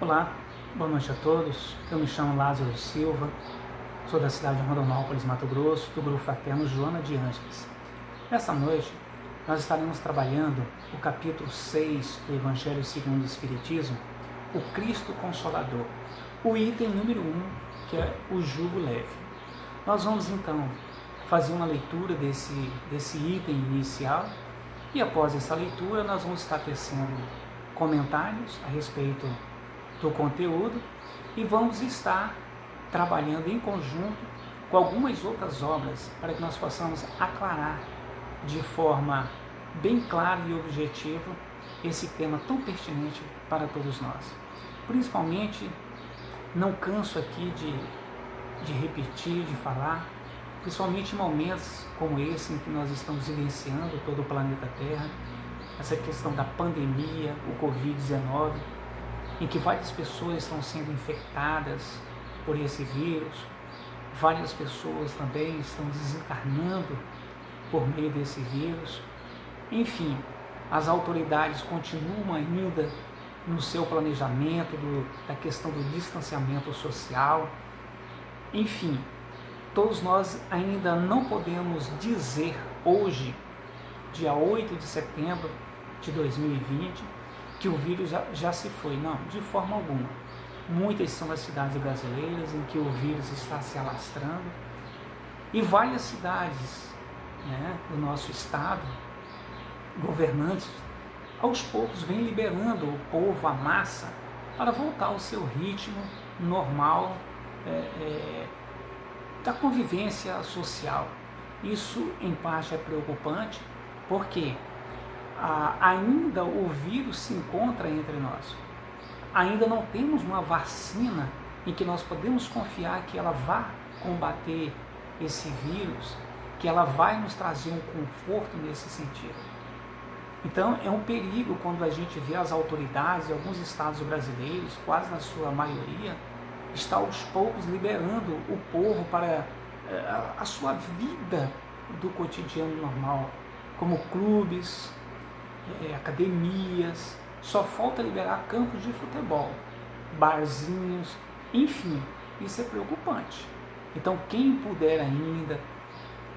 Olá, boa noite a todos. Eu me chamo Lázaro Silva, sou da cidade de Rondonópolis, Mato Grosso, do grupo fraterno Joana de Ângeles. Nessa noite, nós estaremos trabalhando o capítulo 6 do Evangelho segundo o Espiritismo, o Cristo Consolador, o item número 1, que é o jugo leve. Nós vamos então fazer uma leitura desse item inicial e após essa leitura nós vamos estar tecendo comentários a respeito do conteúdo e vamos estar trabalhando em conjunto com algumas outras obras para que nós possamos aclarar de forma bem clara e objetiva esse tema tão pertinente para todos nós. Principalmente, não canso aqui de repetir, de falar, principalmente em momentos como esse em que nós estamos vivenciando todo o planeta Terra, essa questão da pandemia, o Covid-19, em que várias pessoas estão sendo infectadas por esse vírus, várias pessoas também estão desencarnando por meio desse vírus. Enfim, as autoridades continuam ainda no seu planejamento da questão do distanciamento social. Enfim, todos nós ainda não podemos dizer hoje, dia 8 de setembro de 2020, que o vírus já se foi. Não, de forma alguma. Muitas são as cidades brasileiras em que o vírus está se alastrando e várias cidades, do nosso estado, governantes, aos poucos vêm liberando o povo, a massa, para voltar ao seu ritmo normal da convivência social. Isso, em parte, é preocupante, porque ainda o vírus se encontra entre nós. Ainda não temos uma vacina em que nós podemos confiar que ela vá combater esse vírus, que ela vai nos trazer um conforto nesse sentido. Então é um perigo quando a gente vê as autoridades de alguns estados brasileiros, quase na sua maioria, está aos poucos liberando o povo para a sua vida do cotidiano normal, como clubes, academias, só falta liberar campos de futebol, barzinhos, enfim, isso é preocupante. Então quem puder ainda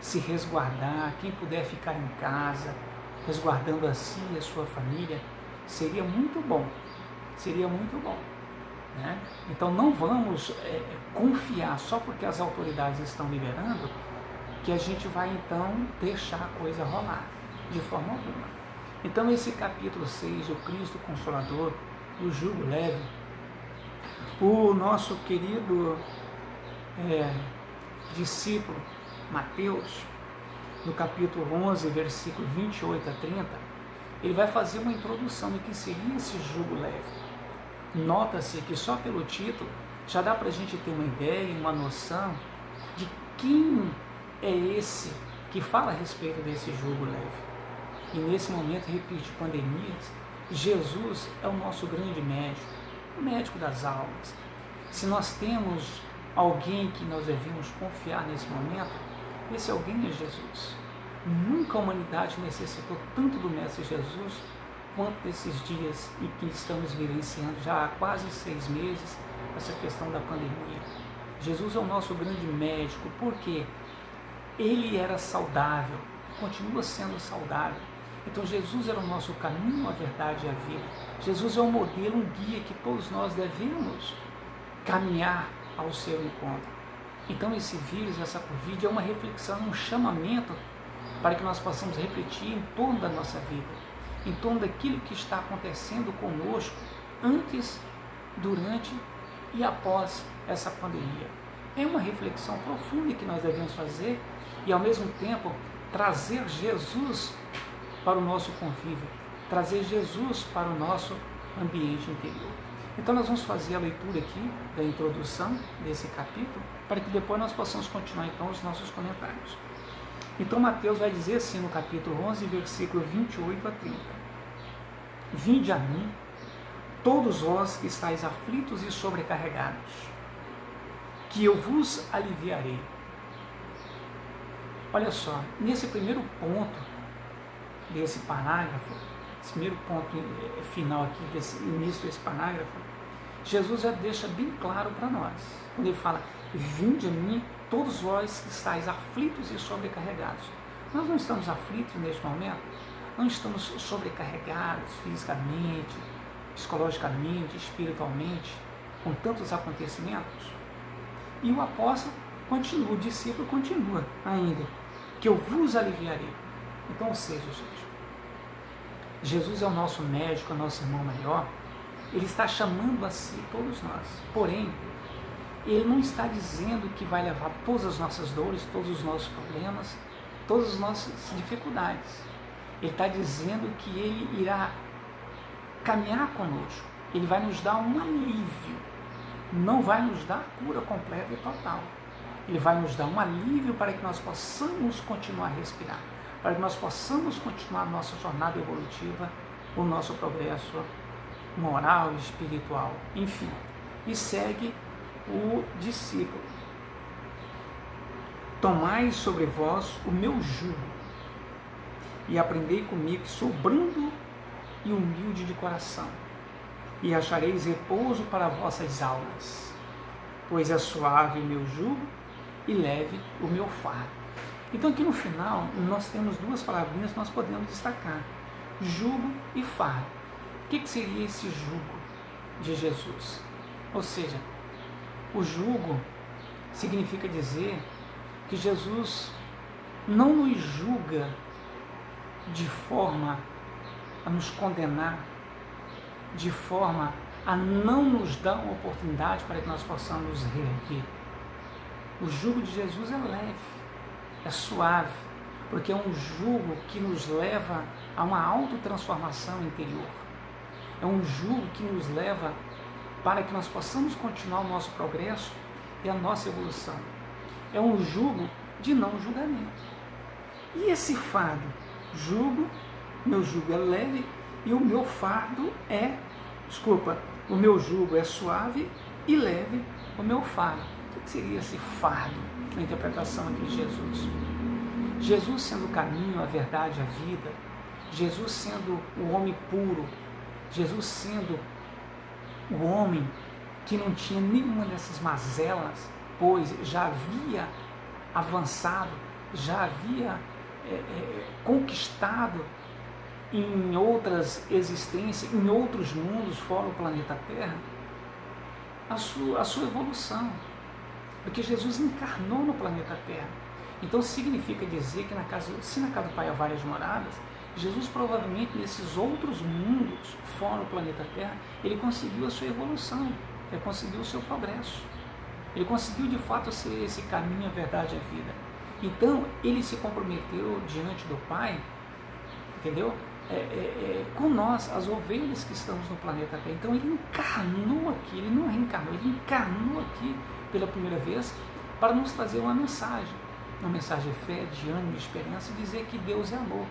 se resguardar, quem puder ficar em casa, resguardando a si e a sua família, seria muito bom, né? Então não vamos confiar só porque as autoridades estão liberando, que a gente vai então deixar a coisa rolar, de forma alguma. Então esse capítulo 6, o Cristo Consolador, o jugo leve, o nosso querido discípulo Mateus, no capítulo 11, versículo 28 a 30, ele vai fazer uma introdução do que seria esse jugo leve. Nota-se que só pelo título já dá para a gente ter uma ideia, uma noção de quem é esse que fala a respeito desse jugo leve. E nesse momento, repito, pandemias, Jesus é o nosso grande médico, o médico das almas. Se nós temos alguém que nós devemos confiar nesse momento, esse alguém é Jesus. Nunca a humanidade necessitou tanto do Mestre Jesus quanto desses dias em que estamos vivenciando já há quase 6 meses essa questão da pandemia. Jesus é o nosso grande médico porque ele era saudável, continua sendo saudável. Então Jesus era o nosso caminho, a verdade e a vida. Jesus é um modelo, um guia que todos nós devemos caminhar ao seu encontro. Então esse vírus, essa Covid é uma reflexão, um chamamento para que nós possamos refletir em torno da nossa vida, em torno daquilo que está acontecendo conosco antes, durante e após essa pandemia. É uma reflexão profunda que nós devemos fazer e ao mesmo tempo trazer Jesus para o nosso convívio, trazer Jesus para o nosso ambiente interior. Então nós vamos fazer a leitura aqui da introdução desse capítulo, para que depois nós possamos continuar então os nossos comentários. Então Mateus vai dizer assim no capítulo 11, versículo 28 a 30. Vinde a mim, todos vós que estáis aflitos e sobrecarregados, que eu vos aliviarei. Olha só, nesse primeiro ponto desse parágrafo, esse primeiro ponto final aqui, desse início desse parágrafo, Jesus já deixa bem claro para nós, quando ele fala: vinde a mim, todos vós que estáis aflitos e sobrecarregados. Nós não estamos aflitos neste momento, não estamos sobrecarregados fisicamente, psicologicamente, espiritualmente, com tantos acontecimentos. E o apóstolo continua, o discípulo continua ainda, que eu vos aliviarei. Então, ou seja, gente, Jesus é o nosso médico, é o nosso irmão maior, ele está chamando a si todos nós. Porém, ele não está dizendo que vai levar todas as nossas dores, todos os nossos problemas, todas as nossas dificuldades. Ele está dizendo que ele irá caminhar conosco, ele vai nos dar um alívio, não vai nos dar a cura completa e total. Ele vai nos dar um alívio para que nós possamos continuar a respirar, para que nós possamos continuar a nossa jornada evolutiva, o nosso progresso moral e espiritual, enfim. E segue o discípulo: tomai sobre vós o meu jugo e aprendei comigo, que sou brando e humilde de coração, e achareis repouso para vossas almas, pois é suave o meu jugo e leve o meu fardo. Então aqui no final nós temos duas palavrinhas que nós podemos destacar: jugo e fardo. O que seria esse jugo de Jesus? Ou seja, o jugo significa dizer que Jesus não nos julga de forma a nos condenar, de forma a não nos dar uma oportunidade para que nós possamos nos reerguer. O jugo de Jesus é leve, é suave, porque é um jugo que nos leva a uma autotransformação interior. É um jugo que nos leva para que nós possamos continuar o nosso progresso e a nossa evolução. É um jugo de não julgamento. E esse fardo? Meu jugo é leve e o meu fardo o meu jugo é suave e leve o meu fardo. O que seria esse fardo na interpretação aqui de Jesus? Jesus sendo o caminho, a verdade, a vida, Jesus sendo o homem puro, Jesus sendo o homem que não tinha nenhuma dessas mazelas, pois já havia avançado, já havia conquistado em outras existências, em outros mundos fora o planeta Terra, a sua evolução, porque Jesus encarnou no planeta Terra. Então significa dizer que se na casa do Pai há várias moradas, Jesus provavelmente nesses outros mundos fora o planeta Terra, ele conseguiu a sua evolução, ele conseguiu o seu progresso, ele conseguiu de fato ser esse caminho, a verdade e a vida. Então ele se comprometeu diante do Pai, entendeu? Com nós, as ovelhas que estamos no planeta Terra. Então ele encarnou aqui, ele não reencarnou, ele encarnou aqui pela primeira vez para nos trazer uma mensagem de fé, de ânimo, de esperança, e dizer que Deus é amor,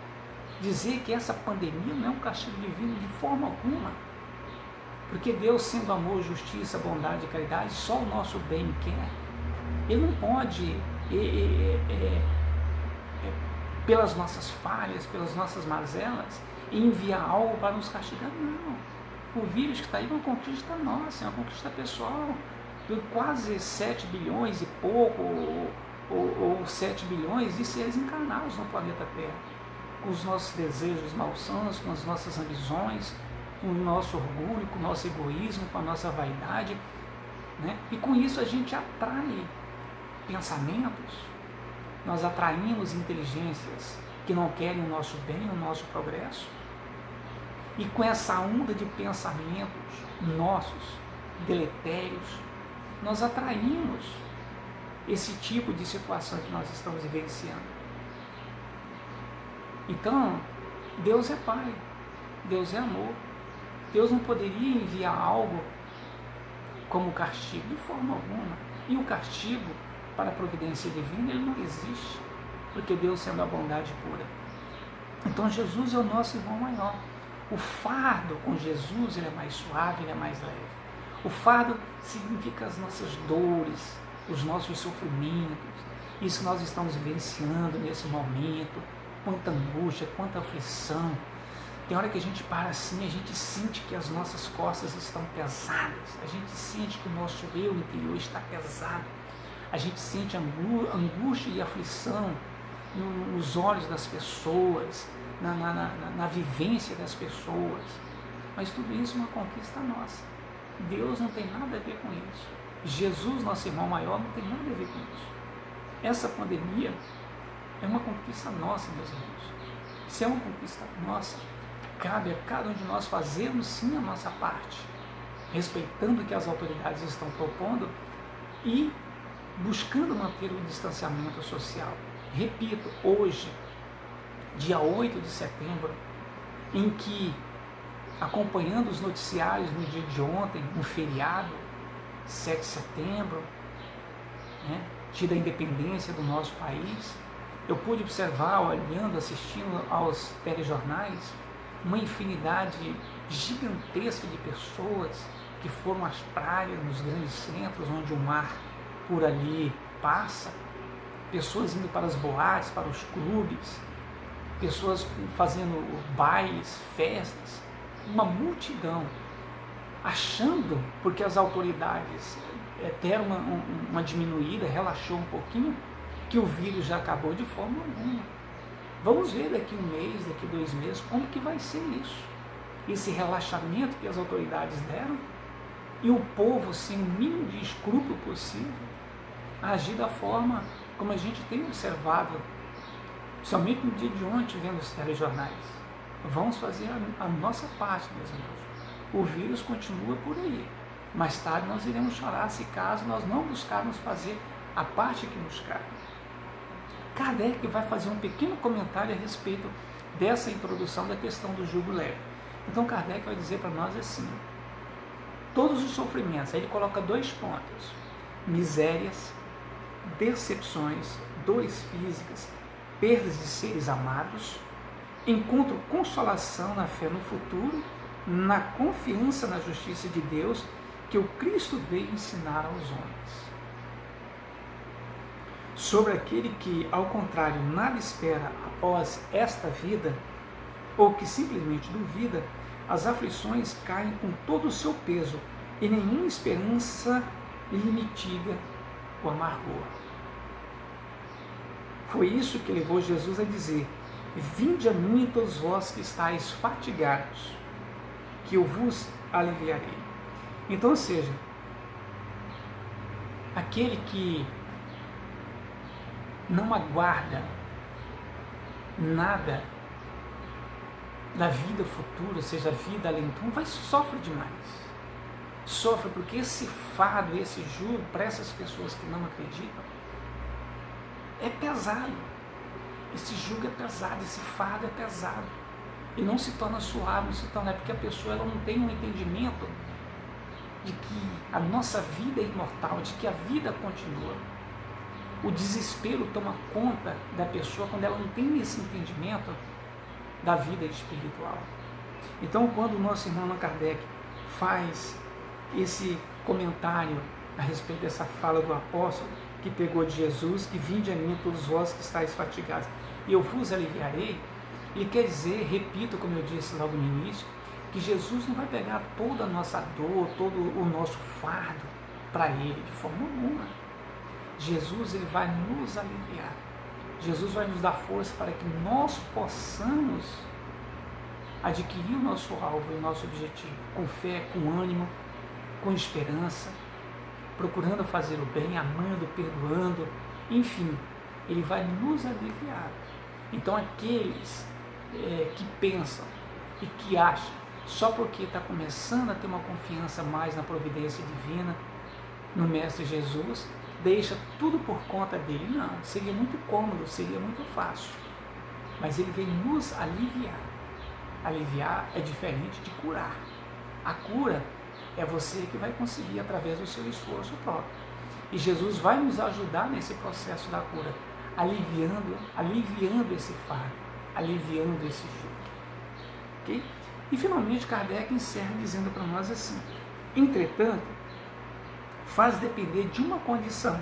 dizer que essa pandemia não é um castigo divino de forma alguma, porque Deus, sendo amor, justiça, bondade e caridade, só o nosso bem quer. Ele não pode pelas nossas falhas, pelas nossas mazelas, enviar algo para nos castigar, não. O vírus que está aí é uma conquista nossa, é uma conquista pessoal, de quase 7 bilhões e pouco, ou 7 bilhões de seres encarnados no planeta Terra, com os nossos desejos malsãos, com as nossas ambições, com o nosso orgulho, com o nosso egoísmo, com a nossa vaidade, né? E com isso a gente atrai pensamentos, nós atraímos inteligências que não querem o nosso bem, o nosso progresso, e com essa onda de pensamentos nossos, deletérios, nós atraímos esse tipo de situação que nós estamos vivenciando. Então, Deus é Pai, Deus é amor. Deus não poderia enviar algo como castigo, de forma alguma. E o castigo, para a providência divina, ele não existe, porque Deus sendo a bondade pura. Então Jesus é o nosso irmão maior. O fardo com Jesus ele é mais suave, ele é mais leve. O fardo significa as nossas dores, os nossos sofrimentos, isso nós estamos vivenciando nesse momento, quanta angústia, quanta aflição, Tem hora que a gente para assim, a gente sente que as nossas costas estão pesadas, a gente sente que o nosso eu interior está pesado, a gente sente angústia e aflição nos olhos das pessoas, na vivência das pessoas, mas tudo isso é uma conquista nossa. Deus não tem nada a ver com isso. Jesus, nosso irmão maior, não tem nada a ver com isso. Essa pandemia é uma conquista nossa, meus irmãos. Se é uma conquista nossa, cabe a cada um de nós fazermos sim a nossa parte, respeitando o que as autoridades estão propondo e buscando manter o distanciamento social. Repito, hoje, dia 8 de setembro, em que, acompanhando os noticiários no dia de ontem, um feriado, 7 de setembro, dia da independência do nosso país, eu pude observar, olhando, assistindo aos telejornais, uma infinidade gigantesca de pessoas que foram às praias, nos grandes centros, onde o mar por ali passa, pessoas indo para as boates, para os clubes, pessoas fazendo bailes, festas, uma multidão, achando, porque as autoridades deram uma diminuída, relaxou um pouquinho, que o vírus já acabou de forma alguma. Vamos ver daqui 1 mês, daqui 2 meses, como que vai ser isso. Esse relaxamento que as autoridades deram e o povo, sem o mínimo de escrúpulo possível, agir da forma como a gente tem observado, somente no dia de ontem, vendo os telejornais. Vamos fazer a nossa parte, meus irmãos. O vírus continua por aí. Mais tarde nós iremos chorar se caso nós não buscarmos fazer a parte que nos cabe. Kardec vai fazer um pequeno comentário a respeito dessa introdução da questão do jugo leve. Então Kardec vai dizer para nós assim: todos os sofrimentos, aí ele coloca 2 pontos: misérias, decepções, dores físicas, perdas de seres amados, encontram consolação na fé no futuro, na confiança na justiça de Deus que o Cristo veio ensinar aos homens. Sobre aquele que, ao contrário, nada espera após esta vida, ou que simplesmente duvida, as aflições caem com todo o seu peso e nenhuma esperança lhe mitiga o amargor. Foi isso que levou Jesus a dizer: vinde a mim todos vós que estáis fatigados, que eu vos aliviarei. Então, ou seja, aquele que não aguarda nada da vida futura, ou seja, a vida além do túmulo, sofre demais. Sofre porque esse fardo, esse jugo, para essas pessoas que não acreditam, é pesado. Esse jugo é pesado, esse fardo é pesado. E não se torna suave, não se torna, porque a pessoa ela não tem um entendimento de que a nossa vida é imortal, de que a vida continua. O desespero toma conta da pessoa quando ela não tem esse entendimento da vida espiritual. Então, quando o nosso irmão Allan Kardec faz esse comentário a respeito dessa fala do apóstolo, que pegou de Jesus, que vinde a mim todos vós que estáis fatigados, e eu vos aliviarei, ele quer dizer, repito como eu disse logo no início, que Jesus não vai pegar toda a nossa dor, todo o nosso fardo para ele, de forma alguma. Jesus ele vai nos aliviar. Jesus vai nos dar força para que nós possamos adquirir o nosso alvo e o nosso objetivo, com fé, com ânimo, com esperança, procurando fazer o bem, amando, perdoando, enfim, ele vai nos aliviar. Então aqueles que pensam e que acham, só porque está começando a ter uma confiança mais na providência divina, no Mestre Jesus, deixa tudo por conta dele. Não, seria muito cômodo, seria muito fácil. Mas ele vem nos aliviar. Aliviar é diferente de curar. A cura é você que vai conseguir através do seu esforço próprio. E Jesus vai nos ajudar nesse processo da cura, aliviando esse fardo, aliviando esse jugo. Okay? E finalmente Kardec encerra dizendo para nós assim: entretanto, faz depender de uma condição,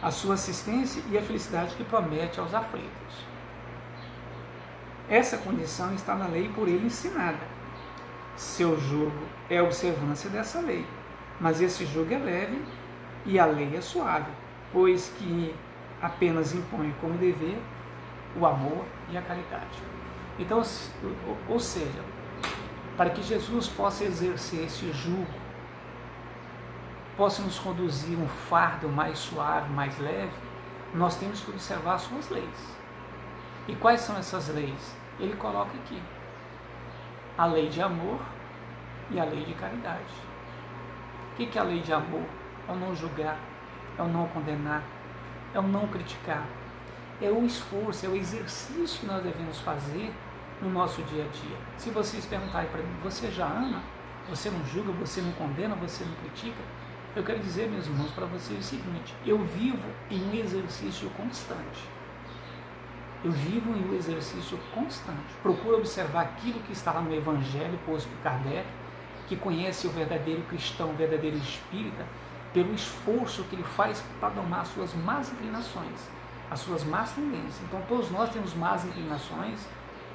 a sua assistência e a felicidade que promete aos aflitos. Essa condição está na lei por ele ensinada. Seu jugo é a observância dessa lei, mas esse jugo é leve e a lei é suave, pois que apenas impõe como dever o amor e a caridade. Então, ou seja, para que Jesus possa exercer esse jugo, possa nos conduzir um fardo mais suave, mais leve, nós temos que observar as suas leis. E quais são essas leis? Ele coloca aqui: a lei de amor e a lei de caridade. O que é a lei de amor? É o não julgar, é o não condenar, é o não criticar, é o esforço, é o exercício que nós devemos fazer no nosso dia a dia. Se vocês perguntarem para mim: você já ama? Você não julga, você não condena, você não critica? Eu quero dizer, meus irmãos, para vocês o seguinte: eu vivo em um exercício constante. Eu vivo em um exercício constante. Procuro observar aquilo que está lá no Evangelho posto por Kardec, que conhece o verdadeiro cristão, o verdadeiro espírita, pelo esforço que ele faz para domar as suas más inclinações, as suas más tendências. Então todos nós temos más inclinações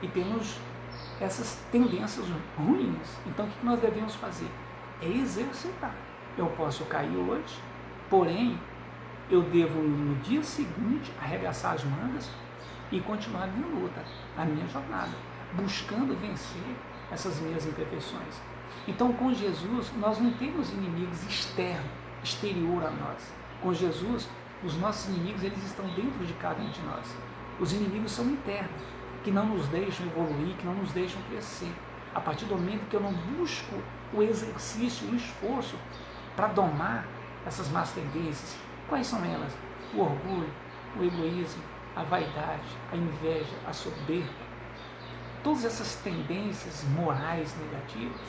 e temos essas tendências ruins. Então o que nós devemos fazer? É exercitar. Eu posso cair hoje, porém eu devo no dia seguinte arregaçar as mangas e continuar a minha luta, a minha jornada, buscando vencer essas minhas imperfeições. Então, com Jesus, nós não temos inimigos externos, exterior a nós. Com Jesus, os nossos inimigos, eles estão dentro de cada um de nós. Os inimigos são internos, que não nos deixam evoluir, que não nos deixam crescer. A partir do momento que eu não busco o exercício, o esforço para domar essas más tendências. Quais são elas? O orgulho, o egoísmo, a vaidade, a inveja, a soberba. Todas essas tendências morais negativas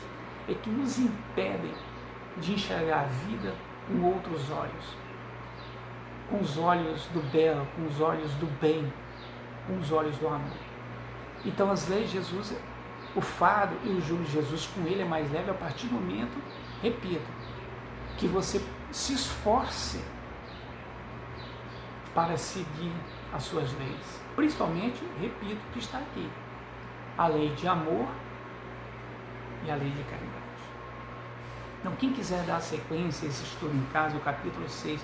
é que nos impedem de enxergar a vida com outros olhos, com os olhos do belo, com os olhos do bem, com os olhos do amor. Então as leis de Jesus, o fardo e o jugo de Jesus com ele é mais leve a partir do momento, repito, que você se esforce para seguir as suas leis. Principalmente, repito, que está aqui: a lei de amor e a lei de caridade. Então, quem quiser dar sequência a esse estudo em casa, o capítulo 6,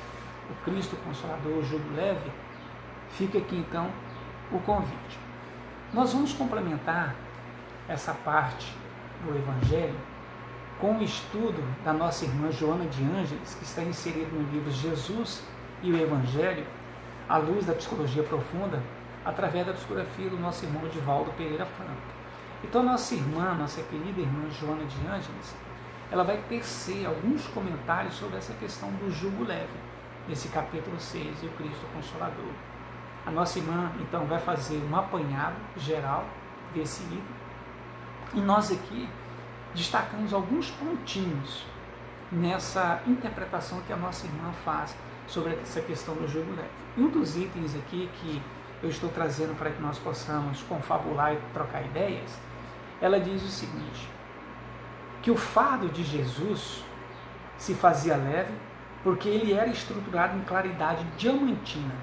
o Cristo Consolador, o jugo leve, fica aqui então o convite. Nós vamos complementar essa parte do Evangelho com o estudo da nossa irmã Joana de Ângeles, que está inserido no livro Jesus e o Evangelho, à luz da psicologia profunda, através da psicografia do nosso irmão Divaldo Pereira Franco. Então, nossa irmã, nossa querida irmã Joana de Ângeles, ela vai tecer alguns comentários sobre essa questão do jugo leve, nesse capítulo 6, e o Cristo Consolador. A nossa irmã, então, vai fazer um apanhado geral desse item, e nós aqui destacamos alguns pontinhos nessa interpretação que a nossa irmã faz sobre essa questão do jugo leve. E um dos itens aqui que eu estou trazendo para que nós possamos confabular e trocar ideias, ela diz o seguinte: que o fardo de Jesus se fazia leve porque ele era estruturado em claridade diamantina.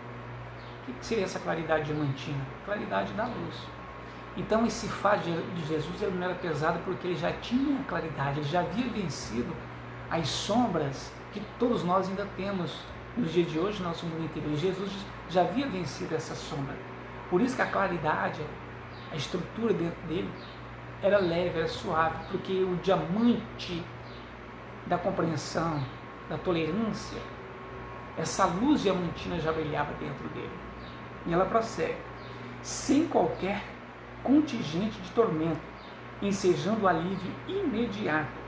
O que seria essa claridade diamantina? Claridade da luz. Então esse fardo de Jesus ele não era pesado porque ele já tinha claridade, ele já havia vencido as sombras que todos nós ainda temos nos dias de hoje, no nosso mundo inteiro. E Jesus já havia vencido essa sombra. Por isso que a claridade, a estrutura dentro dele, era leve, era suave, porque o diamante da compreensão, da tolerância, essa luz diamantina já brilhava dentro dele. E ela prossegue: sem qualquer contingente de tormento, ensejando o alívio imediato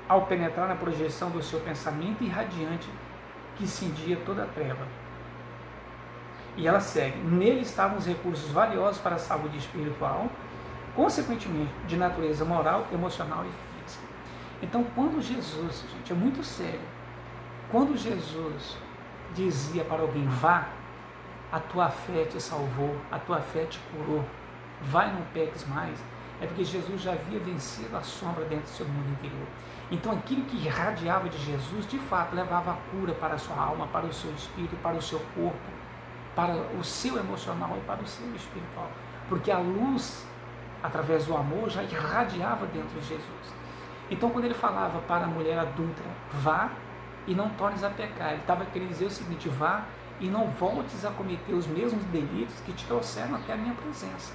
ao penetrar na projeção do seu pensamento irradiante que cindia toda a treva. E ela segue: nele estavam os recursos valiosos para a saúde espiritual, consequentemente de natureza moral, emocional e física. Então, quando Jesus, gente, é muito sério, quando Jesus dizia para alguém: vá, a tua fé te salvou, a tua fé te curou, vai, não peques mais, é porque Jesus já havia vencido a sombra dentro do seu mundo interior. Então aquilo que irradiava de Jesus, de fato, levava a cura para a sua alma, para o seu espírito, para o seu corpo, para o seu emocional e para o seu espiritual. Porque a luz através do amor, já irradiava dentro de Jesus. Então, quando ele falava para a mulher adúltera, vá e não tornes a pecar, ele estava querendo dizer o seguinte: vá e não voltes a cometer os mesmos delitos que te trouxeram até a minha presença.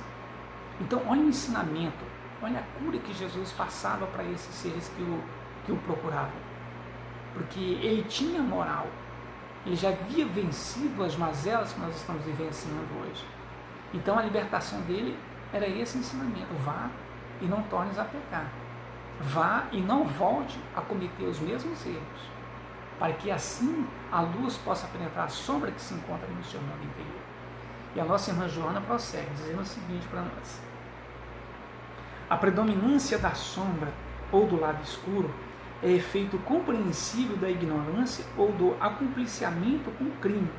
Então, olha o ensinamento, olha a cura que Jesus passava para esses seres que o procuravam. Porque ele tinha moral, ele já havia vencido as mazelas que nós estamos vivenciando hoje. Então, a libertação dele era esse ensinamento: vá e não tornes a pecar. Vá e não volte a cometer os mesmos erros, para que assim a luz possa penetrar a sombra que se encontra no seu mundo interior. E a nossa irmã Joana prossegue, dizendo o seguinte para nós: a predominância da sombra ou do lado escuro é efeito compreensível da ignorância ou do acompliciamento com o crime,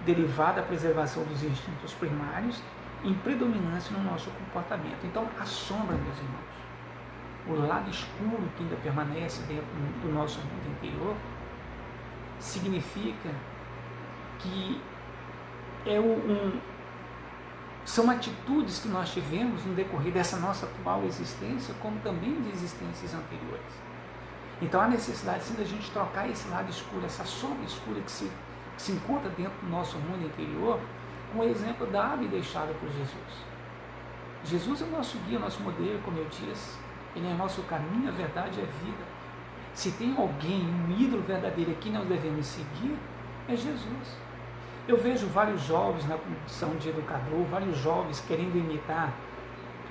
derivado da preservação dos instintos primários em predominância no nosso comportamento. Então, a sombra, meus irmãos, o lado escuro que ainda permanece dentro do nosso mundo interior, significa que são atitudes que nós tivemos no decorrer dessa nossa atual existência, como também de existências anteriores. Então há necessidade sim da gente trocar esse lado escuro, essa sombra escura que se encontra dentro do nosso mundo interior, com o exemplo dado e deixado por Jesus. Jesus é o nosso guia, o nosso modelo, como eu disse. Ele é o nosso caminho, a verdade e a vida. Se tem alguém, um ídolo verdadeiro que nós devemos seguir, é Jesus. Eu vejo vários jovens na condição de educador, vários jovens querendo imitar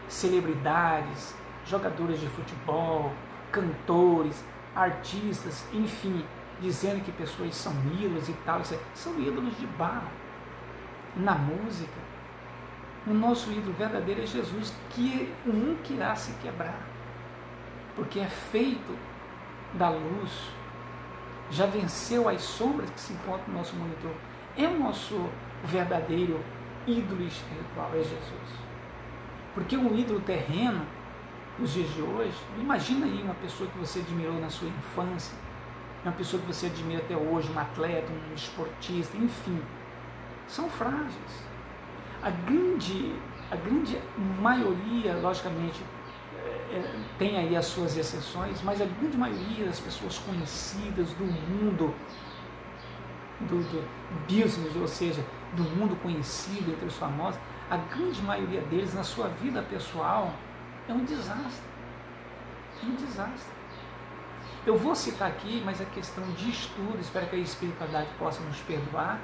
celebridades, jogadores de futebol, cantores, artistas, enfim, dizendo que pessoas são ídolos e tal. São ídolos de barro. Na música, o nosso ídolo verdadeiro é Jesus, que nunca irá se quebrar, porque é feito da luz, já venceu as sombras que se encontram no nosso mundo interior. É o nosso verdadeiro ídolo espiritual, é Jesus. Porque um ídolo terreno, nos dias de hoje, imagina aí uma pessoa que você admirou na sua infância, uma pessoa que você admira até hoje, um atleta, um esportista, enfim, são frágeis. A grande maioria, logicamente, tem aí as suas exceções, mas a grande maioria das pessoas conhecidas do mundo do business, ou seja, do mundo conhecido entre os famosos, a grande maioria deles na sua vida pessoal é um desastre. É um desastre. Eu vou citar aqui, mas é questão de estudo, espero que a espiritualidade possa nos perdoar,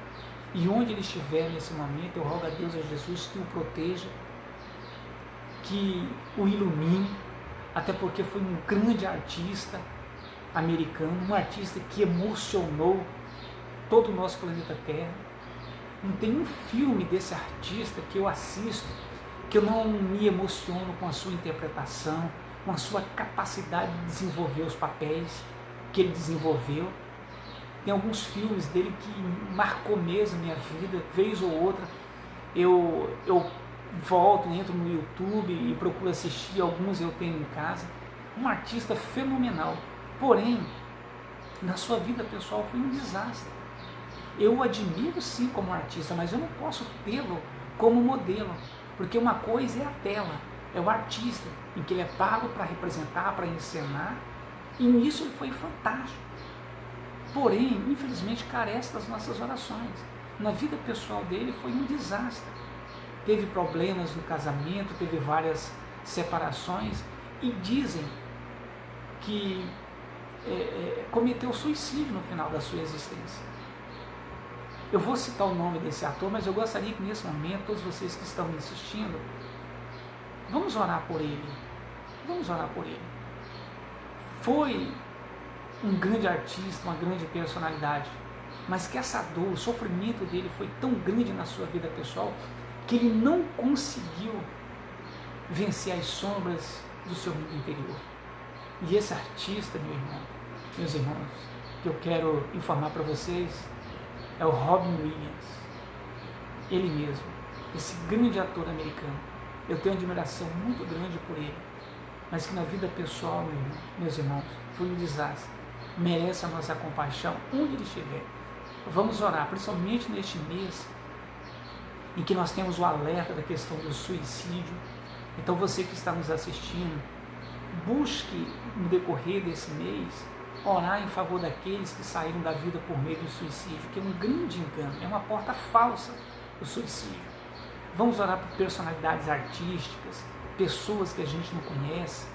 e onde ele estiver nesse momento, eu rogo a Deus, a Jesus, que o proteja, que o ilumine, até porque foi um grande artista americano, um artista que emocionou todo o nosso planeta Terra. Não tem um filme desse artista que eu assisto que eu não me emociono com a sua interpretação, com a sua capacidade de desenvolver os papéis que ele desenvolveu. Tem alguns filmes dele que marcou mesmo a minha vida, vez ou outra eu volto, entro no YouTube e procuro assistir, alguns eu tenho em casa. Um artista fenomenal, porém, na sua vida pessoal foi um desastre. Eu o admiro sim como artista, mas eu não posso tê-lo como modelo, porque uma coisa é a tela, é o artista, em que ele é pago para representar, para encenar, e nisso ele foi fantástico. Porém, infelizmente, carece das nossas orações. Na vida pessoal dele foi um desastre. Teve problemas no casamento, teve várias separações, e dizem que cometeu suicídio no final da sua existência. Eu vou citar o nome desse ator, mas eu gostaria que nesse momento, todos vocês que estão me assistindo, vamos orar por ele. Vamos orar por ele. Foi um grande artista, uma grande personalidade, mas que essa dor, o sofrimento dele foi tão grande na sua vida pessoal, que ele não conseguiu vencer as sombras do seu mundo interior. E esse artista, meu irmão, meus irmãos, que eu quero informar para vocês, é o Robin Williams. Ele mesmo, esse grande ator americano. Eu tenho uma admiração muito grande por ele, mas que na vida pessoal, meu irmão, meus irmãos, foi um desastre. Merece a nossa compaixão onde ele estiver. Vamos orar, principalmente neste mês em que nós temos o alerta da questão do suicídio, Então você que está nos assistindo, busque no decorrer desse mês orar em favor daqueles que saíram da vida por meio do suicídio, que é um grande engano, é uma porta falsa o suicídio. Vamos orar por personalidades artísticas, pessoas que a gente não conhece,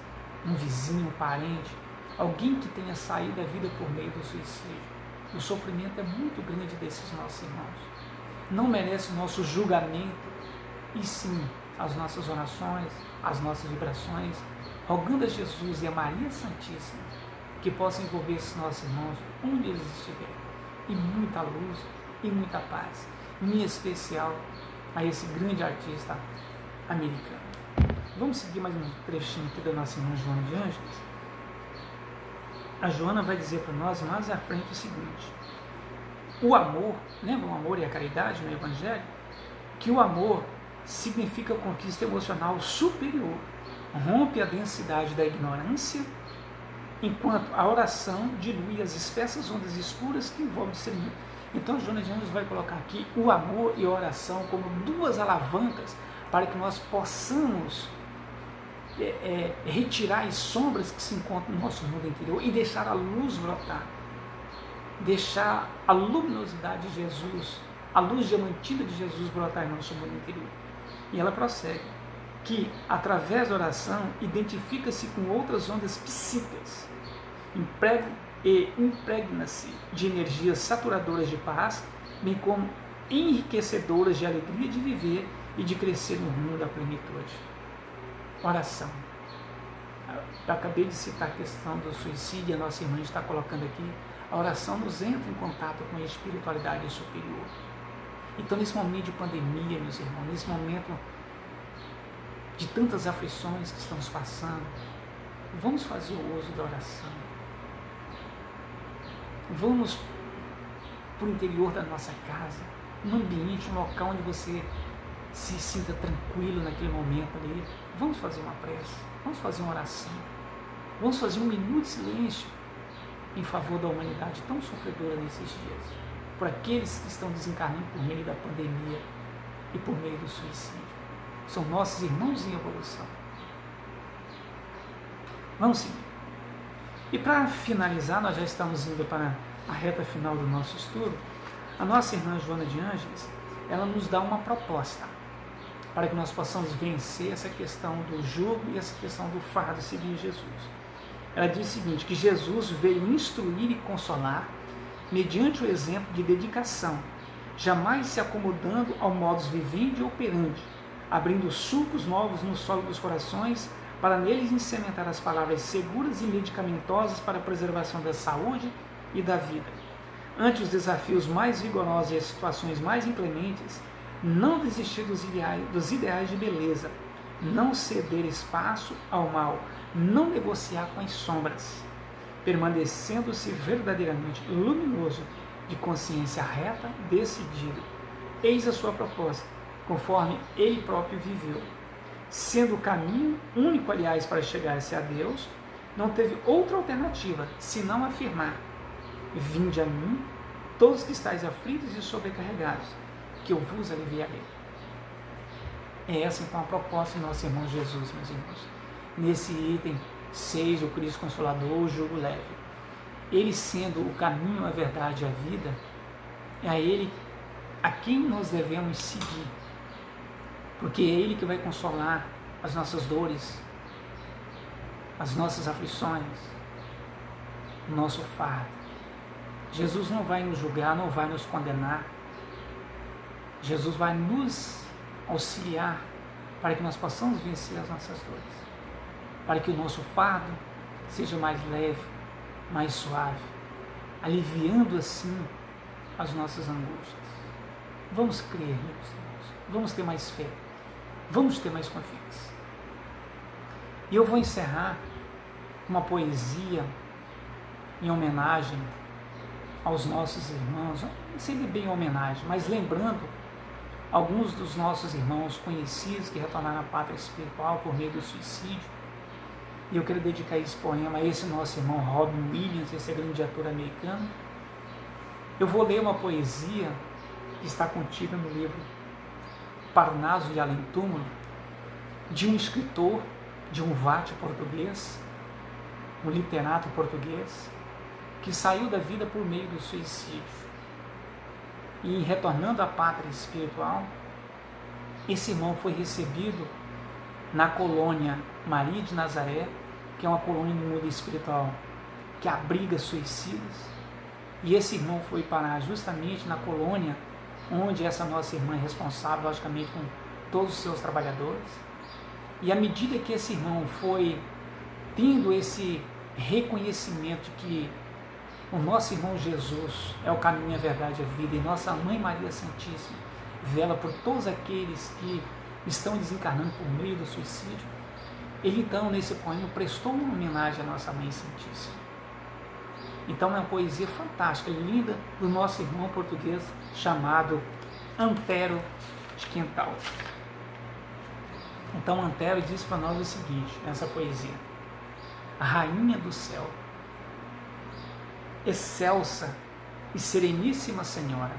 um vizinho, um parente, alguém que tenha saído da vida por meio do suicídio. O sofrimento é muito grande desses nossos irmãos. Não merece o nosso julgamento, e sim as nossas orações, as nossas vibrações, rogando a Jesus e a Maria Santíssima que possa envolver esses nossos irmãos onde eles estiverem, e muita luz e muita paz, em especial a esse grande artista americano. Vamos seguir mais um trechinho aqui da nossa irmã Joana de Ângeles. A Joana vai dizer para nós mais à frente o seguinte: o amor, lembra o amor e a caridade no Evangelho? Que o amor significa conquista emocional superior, rompe a densidade da ignorância, enquanto a oração dilui as espessas ondas escuras que envolvem o ser humano. Então, Joana de Ângeles vai colocar aqui o amor e a oração como duas alavancas para que nós possamos retirar as sombras que se encontram no nosso mundo interior e deixar a luz brotar, deixar a luminosidade de Jesus, a luz diamantina de Jesus brotar no nosso mundo interior. E ela prossegue que, através da oração, identifica-se com outras ondas psíquicas, impregna-se de energias saturadoras de paz, bem como enriquecedoras de alegria de viver e de crescer no rumo da plenitude. Oração. Eu acabei de citar a questão do suicídio, a nossa irmã está colocando aqui. A oração nos entra em contato com a espiritualidade superior. Então, nesse momento de pandemia, meus irmãos, nesse momento de tantas aflições que estamos passando, vamos fazer o uso da oração. Vamos para o interior da nossa casa, num ambiente, um local onde você se sinta tranquilo naquele momento ali. Vamos fazer uma prece, vamos fazer uma oração, vamos fazer um minuto de silêncio em favor da humanidade tão sofredora nesses dias, por aqueles que estão desencarnando por meio da pandemia e por meio do suicídio. São nossos irmãos em evolução. Vamos seguir. E para finalizar, nós já estamos indo para a reta final do nosso estudo. A nossa irmã Joana de Ângeles, ela nos dá uma proposta para que nós possamos vencer essa questão do jugo e essa questão do fardo seguir Jesus. Ela diz o seguinte, que Jesus veio instruir e consolar mediante o exemplo de dedicação, jamais se acomodando ao modus vivendi e operandi, abrindo sulcos novos no solo dos corações para neles insementar as palavras seguras e medicamentosas para a preservação da saúde e da vida. Ante os desafios mais vigorosos e as situações mais inclementes, não desistir dos ideais de beleza, não ceder espaço ao mal, não negociar com as sombras, permanecendo-se verdadeiramente luminoso, de consciência reta, decidido. Eis a sua proposta, conforme ele próprio viveu. Sendo o caminho único, aliás, para chegar-se a Deus, não teve outra alternativa, senão afirmar: vinde a mim, todos que estáis aflitos e sobrecarregados, que eu vos aliviarei. É essa então a proposta do nosso irmão Jesus, meus irmãos. Nesse item 6, o Cristo Consolador, o jugo leve. Ele sendo o caminho, a verdade e a vida, é a Ele a quem nós devemos seguir. Porque é Ele que vai consolar as nossas dores, as nossas aflições, o nosso fardo. Jesus não vai nos julgar, não vai nos condenar. Jesus vai nos auxiliar para que nós possamos vencer as nossas dores, para que o nosso fardo seja mais leve, mais suave, aliviando assim as nossas angústias. Vamos crer, meus irmãos, vamos ter mais fé, vamos ter mais confiança. E eu vou encerrar uma poesia em homenagem aos nossos irmãos, não seria bem homenagem, mas lembrando alguns dos nossos irmãos conhecidos que retornaram à pátria espiritual por meio do suicídio. E eu quero dedicar esse poema a esse nosso irmão Robin Williams, esse grande ator americano. Eu vou ler uma poesia que está contida no livro Parnaso de Além Túmulo, de um escritor, de um vate português, um literato português, que saiu da vida por meio do suicídio. E retornando à pátria espiritual, esse irmão foi recebido na colônia Maria de Nazaré, que é uma colônia no mundo espiritual que abriga suicidas, e esse irmão foi parar justamente na colônia onde essa nossa irmã é responsável, logicamente, com todos os seus trabalhadores. E à medida que esse irmão foi tendo esse reconhecimento de que o nosso irmão Jesus é o caminho, a verdade e a vida, e nossa Mãe Maria Santíssima vela por todos aqueles que estão desencarnando por meio do suicídio, ele então, nesse poema, prestou uma homenagem à nossa Mãe Santíssima. Então é uma poesia fantástica, linda, do nosso irmão português chamado Antero de Quental. Então Antero diz para nós o seguinte, nessa poesia: a rainha do céu, excelsa e sereníssima Senhora,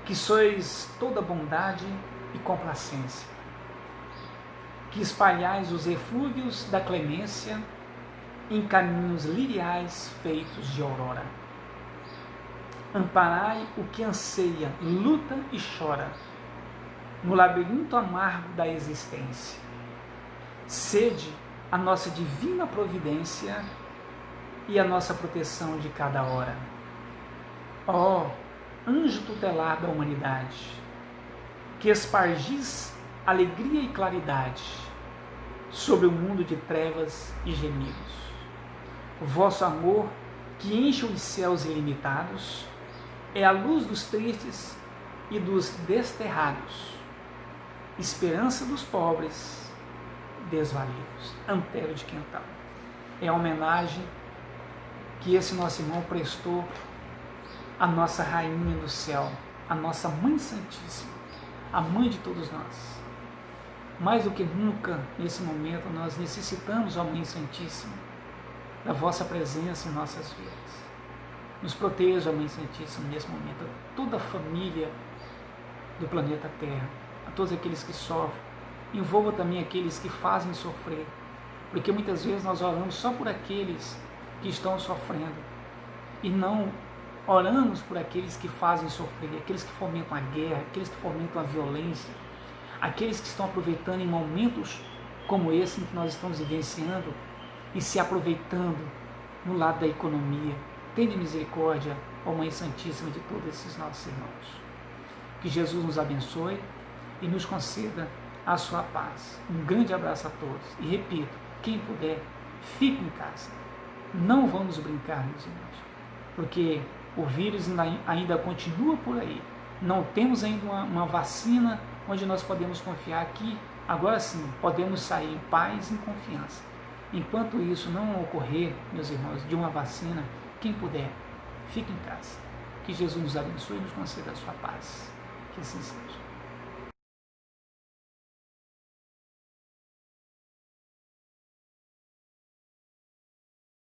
que sois toda bondade e complacência, que espalhais os eflúvios da clemência em caminhos liriais feitos de aurora. Amparai o que anseia, luta e chora, no labirinto amargo da existência. Sede a nossa divina providência e a nossa proteção de cada hora. Ó anjo tutelar da humanidade, que espargis alegria e claridade sobre o mundo de trevas e gemidos. O vosso amor, que enche os céus ilimitados, é a luz dos tristes e dos desterrados, esperança dos pobres desvalidos. Antero de Quental. É a homenagem que esse nosso irmão prestou à nossa Rainha do Céu, à nossa Mãe Santíssima, a Mãe de todos nós. Mais do que nunca, nesse momento, nós necessitamos, ó Mãe Santíssima, da vossa presença em nossas vidas. Nos proteja, Mãe Santíssima, nesse momento, a toda a família do planeta Terra, a todos aqueles que sofrem. Envolva também aqueles que fazem sofrer, porque muitas vezes nós oramos só por aqueles que estão sofrendo e não oramos por aqueles que fazem sofrer, aqueles que fomentam a guerra, aqueles que fomentam a violência, aqueles que estão aproveitando em momentos como esse em que nós estamos vivenciando e se aproveitando no lado da economia. Tende misericórdia, ó Mãe Santíssima, de todos esses nossos irmãos. Que Jesus nos abençoe e nos conceda a sua paz. Um grande abraço a todos. E repito, quem puder, fique em casa. Não vamos brincar, meus irmãos, porque o vírus ainda continua por aí. Não temos ainda uma vacina onde nós podemos confiar que, agora sim, podemos sair em paz e em confiança. Enquanto isso não ocorrer, meus irmãos, de uma vacina, quem puder, fique em casa. Que Jesus nos abençoe e nos conceda a sua paz. Que assim seja.